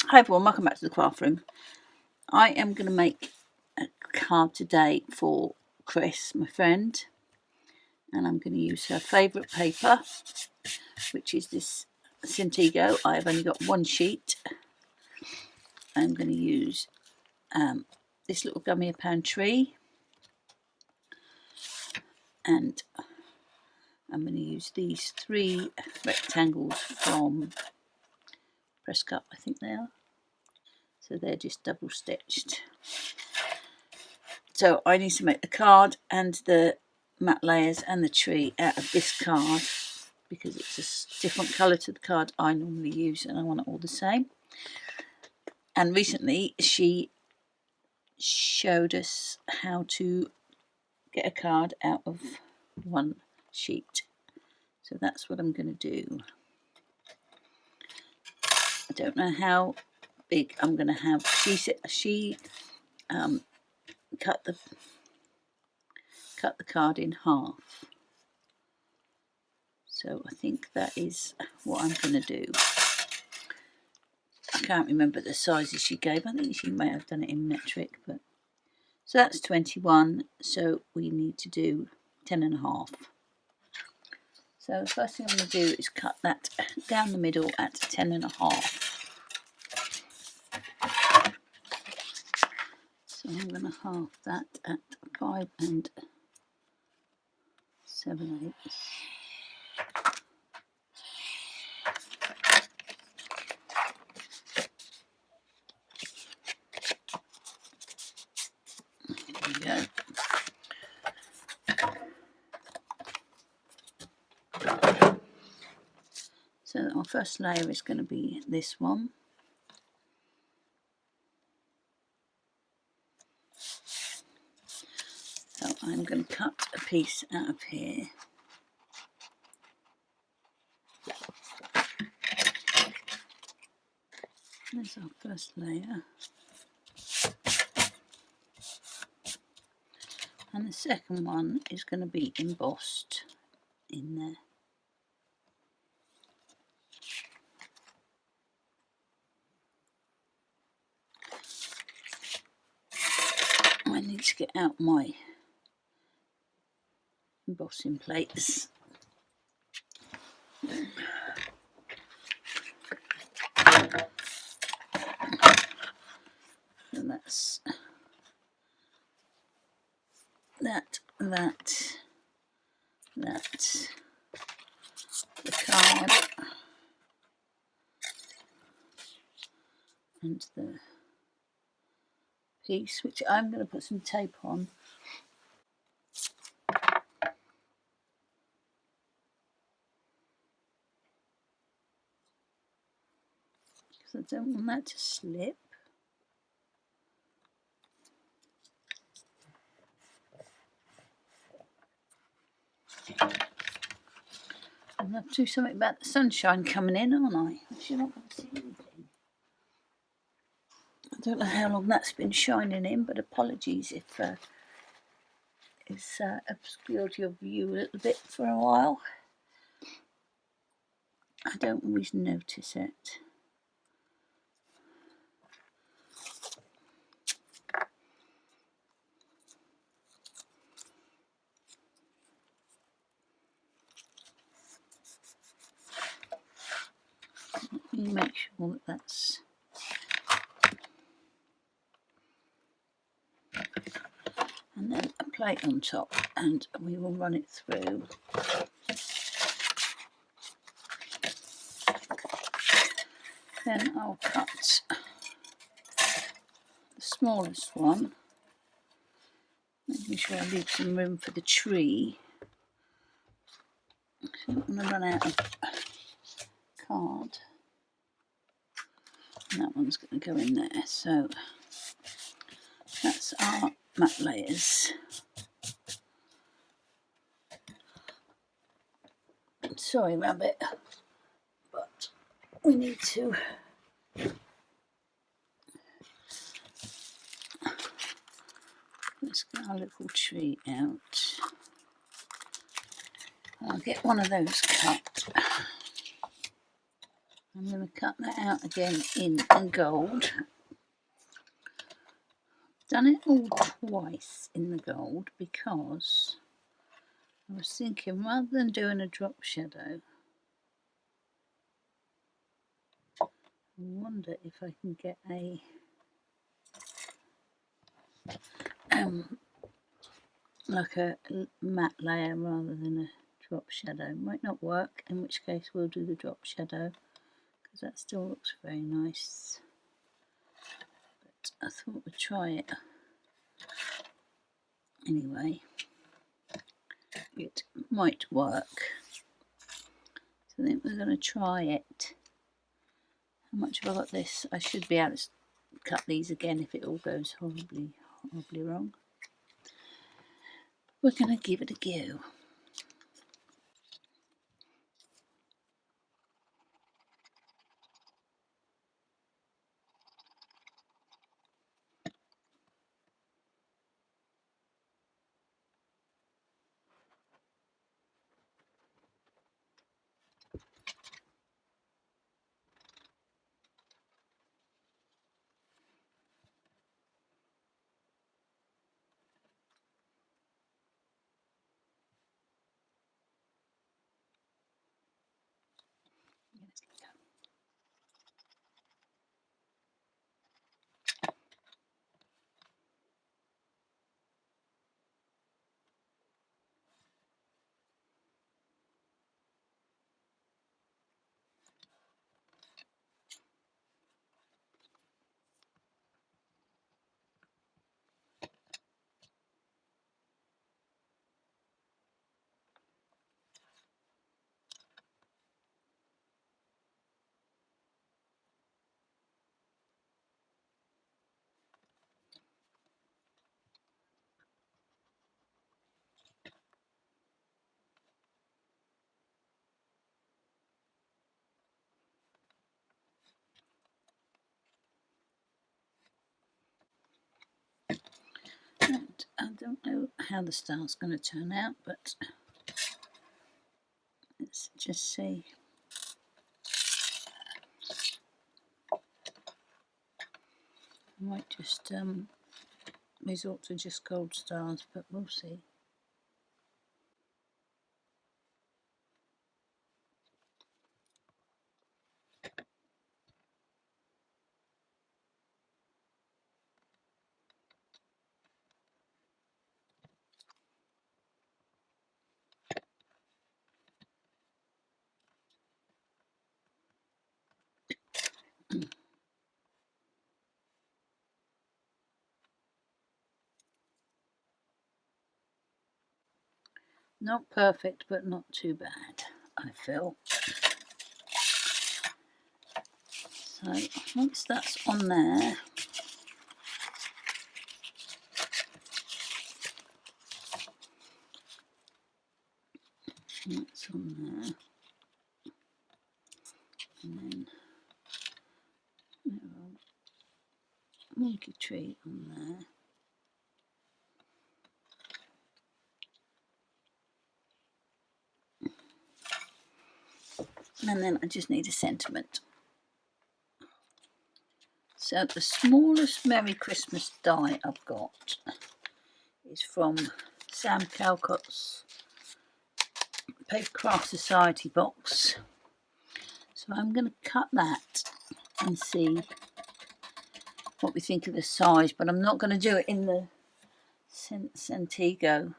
Hi everyone, welcome back to the craft room. I am going to make a card today for Chris, my friend, and I'm going to use her favourite paper, which is this Cintigo. I've only got one sheet. I'm going to use this little Gummiapan tree, and I'm going to use these 3 rectangles from Presscut, I think they are. So they're just double stitched. So I need to make the card and the matte layers and the tree out of this card because it's a different colour to the card I normally use and I want it all the same. And recently she showed us how to get a card out of one sheet. So that's what I'm going to do. I don't know how big I'm going to have. She cut the card in half. So I think that is what I'm going to do. I can't remember the sizes she gave. I think she may have done it in metric, but so that's 21. So we need to do 10.5. So the first thing I'm going to do is cut that down the middle at 10.5. So I'm going to half that at 5 7/8. There we go. So our first layer is going to be this one. So I'm going to cut a piece out of here. There's our first layer. And the second one is going to be embossed in there. I need to get out my embossing plates. And that's that, the card, and the piece, which I'm going to put some tape on. Because I don't want that to slip. I'm going to have to do something about the sunshine coming in, aren't I? You're not going to see anything. I don't know how long that's been shining in, but apologies if it's obscured your view a little bit for a while. I don't always notice it. Let me make sure that that's... And then a plate on top, and we will run it through. Then I'll cut the smallest one, making sure I leave some room for the tree. I don't want to run out of card. And that one's going to go in there. So that's our matte layers. Sorry, Rabbit, but we need to let's get our little tree out. I'll get one of those cut. I'm going to cut that out again in gold. Done it all twice in the gold because I was thinking rather than doing a drop shadow, I wonder if I can get a like a matte layer rather than a drop shadow. Might not work, in which case we'll do the drop shadow because that still looks very nice. But I thought we'd try it. Anyway, it might work. So I think we're going to try it. How much have I got this? I should be able to cut these again if it all goes horribly wrong. We're going to give it a go. And I don't know how the style's going to turn out, but let's just see. I might just resort to just gold stars, but we'll see. Not perfect, but not too bad, I feel. So once that's on there, that's on there, and then Monkey Tree on there. And then I just need a sentiment. So the smallest Merry Christmas die I've got is from Sam Calcott's Paper Craft Society box. So I'm going to cut that and see what we think of the size, but I'm not going to do it in the Centigo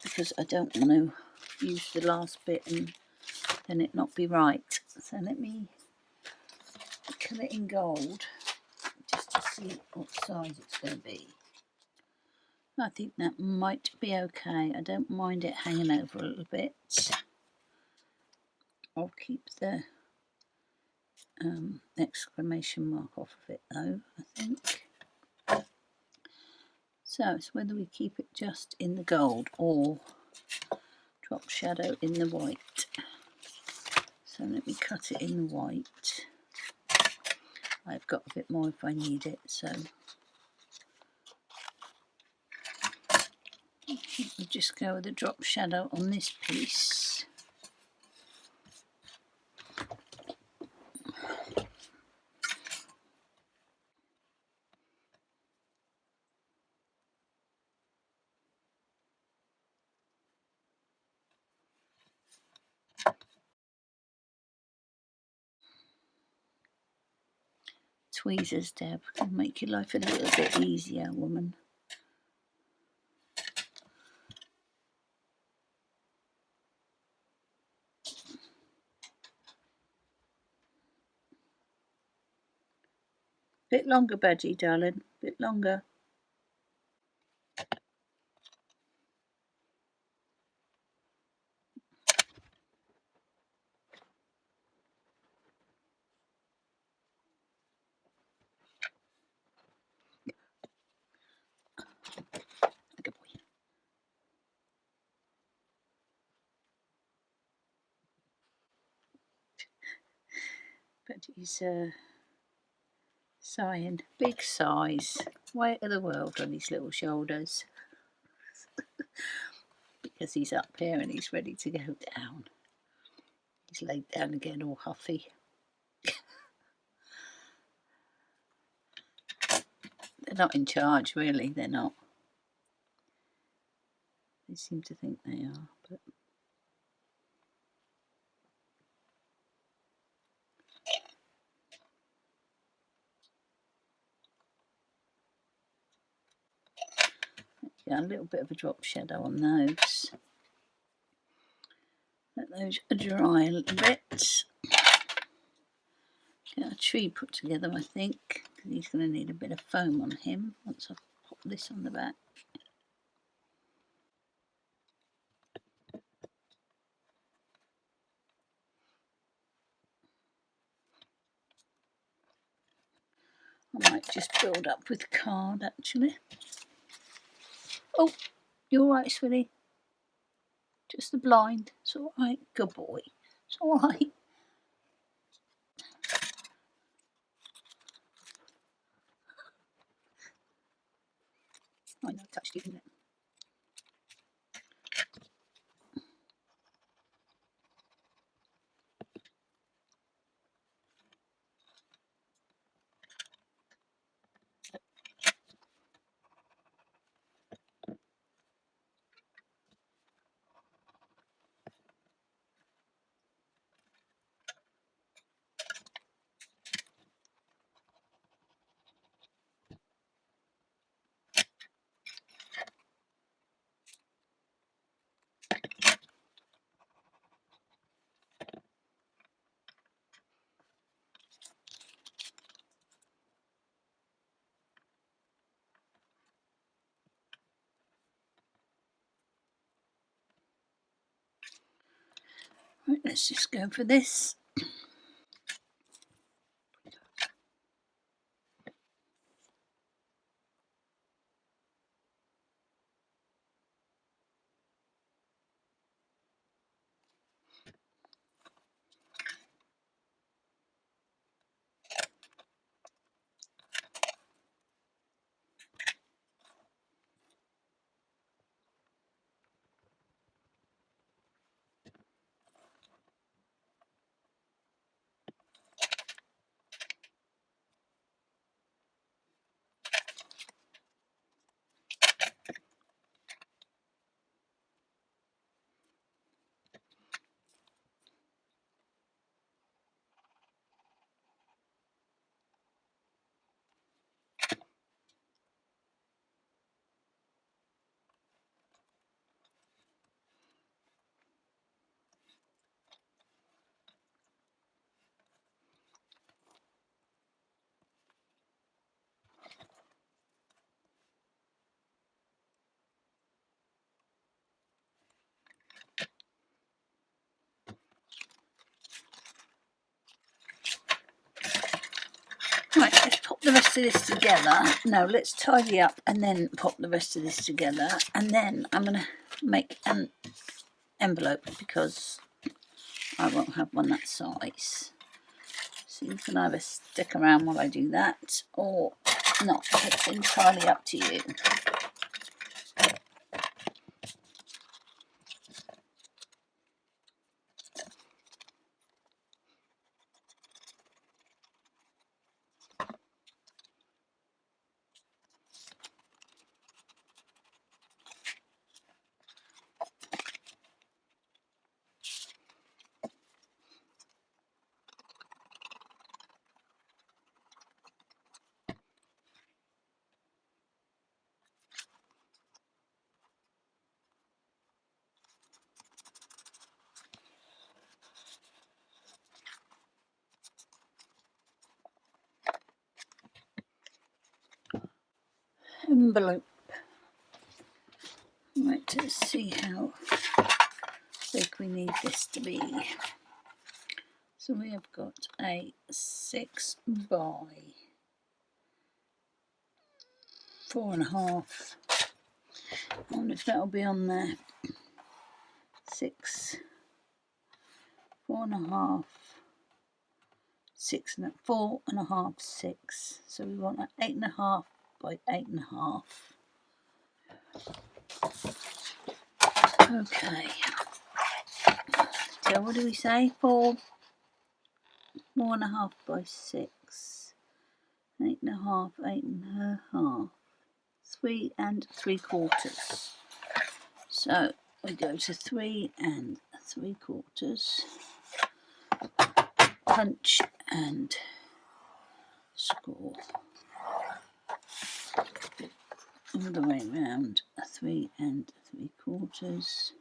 because I don't want to use the last bit and then it not be right. So let me cut it in gold just to see what size it's going to be. I think that might be okay. I don't mind it hanging over a little bit. I'll keep the exclamation mark off of it though, I think. So it's whether we keep it just in the gold or drop shadow in the white. So let me cut it in the white. I've got a bit more if I need it, so I'll just go with a drop shadow on this piece. tweezers, Deb. I'll make your life a little bit easier, woman. Bit longer, Budgie, darling. Bit longer. Good boy. Budgie's sighing. Big size. Weight of the world on his little shoulders. Because he's up here and he's ready to go down. He's laid down again all huffy. They're not in charge, really. They're not. They seem to think they are, but yeah, a little bit of a drop shadow on those. Let those dry a little bit. Get a tree put together, I think, because he's going to need a bit of foam on him once I've popped this on the back. I might just build up with card, actually. Oh, you all right, sweetie? Just the blind. It's all right. Good boy. It's all right. I know, I touched you, didn't it? Right, let's just go for this. Right, let's pop the rest of this together. No, let's tidy up and then pop the rest of this together. And then I'm going to make an envelope because I won't have one that size. So you can either stick around while I do that or not. It's entirely up to you. envelope. Right, let's see how big we need this to be. So we have got a 6 by 4.5. I wonder if that'll be on there. 6, 4.5, 6 and 4.5, 6. So we want an 8.5 by 8.5. Okay. So what do we say? 4.5 by 6. 8.5, 8.5. 3 3/4. So we go to 3 3/4. Punch and score all the way around. 3 3/4.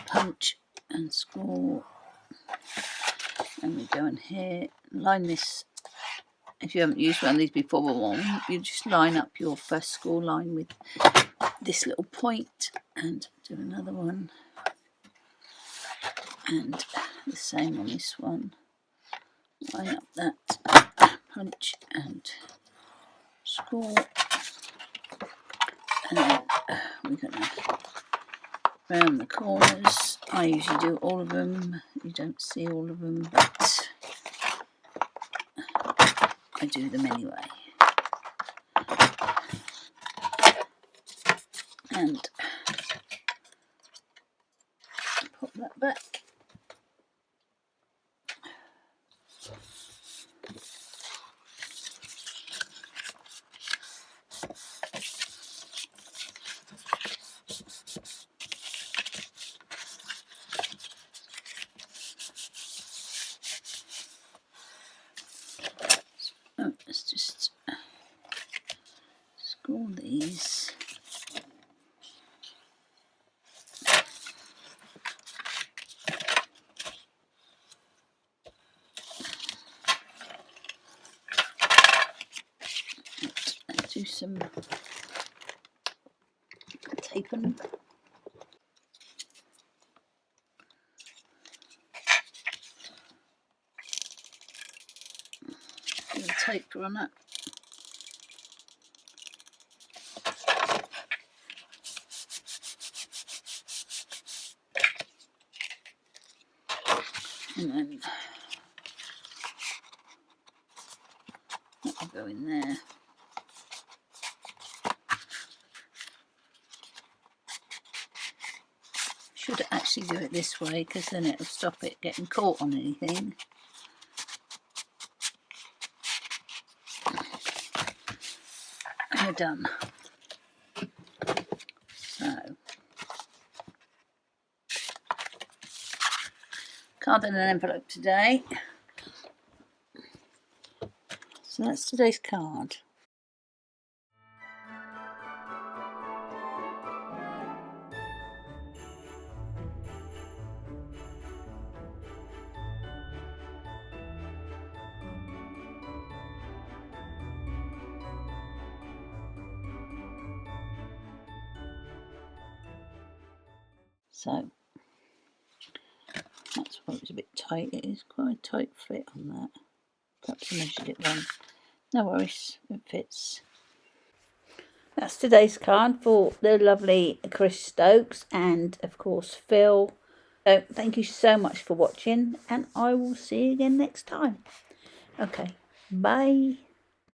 Punch and score, and we go in here, line this. If you haven't used one of these before, you just line up your first score line with this little point and do another one, and the same on this one. Line up that, punch and score, and then we're going to round the corners. I usually do all of them. You don't see all of them, but I do them anyway. And pop that back. Let's just score these. Let's do some taping. Do a taper on it. And then that'll go in there. Should actually do it this way because then it'll stop it getting caught on anything. And we're done. So, card and an envelope today. So that's today's card. So that's why it was a bit tight. It is quite a tight fit on that. Perhaps I measured it wrong. No worries, it fits. That's today's card for the lovely Chris Stokes and of course Phil. So thank you so much for watching, and I will see you again next time. Okay, bye.